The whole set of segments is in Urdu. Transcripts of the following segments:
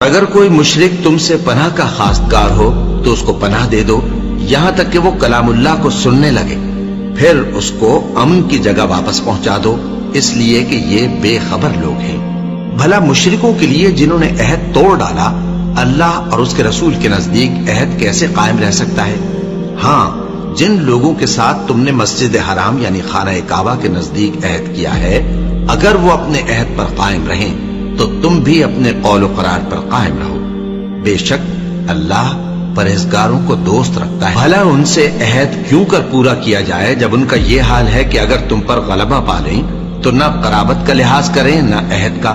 اگر کوئی مشرک تم سے پناہ کا خواستگار ہو تو اس کو پناہ دے دو یہاں تک کہ وہ کلام اللہ کو سننے لگے، پھر اس کو امن کی جگہ واپس پہنچا دو، اس لیے کہ یہ بے خبر لوگ ہیں۔ بھلا مشرکوں کے لیے جنہوں نے عہد توڑ ڈالا اللہ اور اس کے رسول کے نزدیک عہد کیسے قائم رہ سکتا ہے؟ ہاں، جن لوگوں کے ساتھ تم نے مسجد حرام یعنی خانہ کعبہ کے نزدیک عہد کیا ہے، اگر وہ اپنے عہد پر قائم رہیں تو تم بھی اپنے قول و قرار پر قائم رہو، بے شک اللہ پرہیزگاروں کو دوست رکھتا ہے۔ بھلا ان سے عہد کیوں کر پورا کیا جائے جب ان کا یہ حال ہے کہ اگر تم پر غلبہ پا لیں تو نہ قرابت کا لحاظ کریں نہ عہد کا۔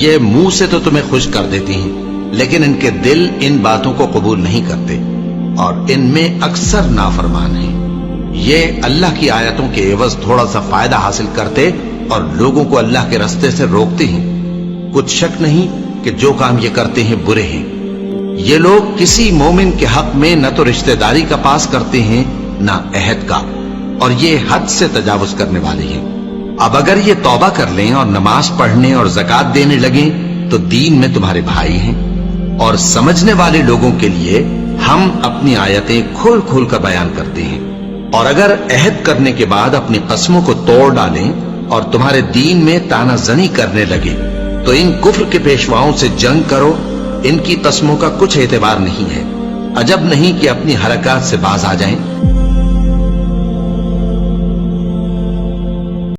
یہ منہ سے تو تمہیں خوش کر دیتی ہیں لیکن ان کے دل ان باتوں کو قبول نہیں کرتے اور ان میں اکثر نافرمان ہیں۔ یہ اللہ کی آیتوں کے عوض تھوڑا سا فائدہ حاصل کرتے اور لوگوں کو اللہ کے راستے سے روکتے ہیں۔ کچھ شک نہیں کہ جو کام یہ کرتے ہیں برے ہیں۔ یہ لوگ کسی مومن کے حق میں نہ تو رشتہ داری کا پاس کرتے ہیں نہ عہد کا، اور یہ حد سے تجاوز کرنے والے ہیں۔ اب اگر یہ توبہ کر لیں اور نماز پڑھنے اور زکوٰۃ دینے لگیں تو دین میں تمہارے بھائی ہیں، اور سمجھنے والے لوگوں کے لیے ہم اپنی آیتیں کھول کھول کر بیان کرتے ہیں۔ اور اگر عہد کرنے کے بعد اپنی قسموں کو توڑ ڈالیں اور تمہارے دین میں تانا زنی کرنے لگے تو ان کفر کے پیشواؤں سے جنگ کرو، ان کی قسموں کا کچھ اعتبار نہیں ہے، عجب نہیں کہ اپنی حرکات سے باز آ جائیں۔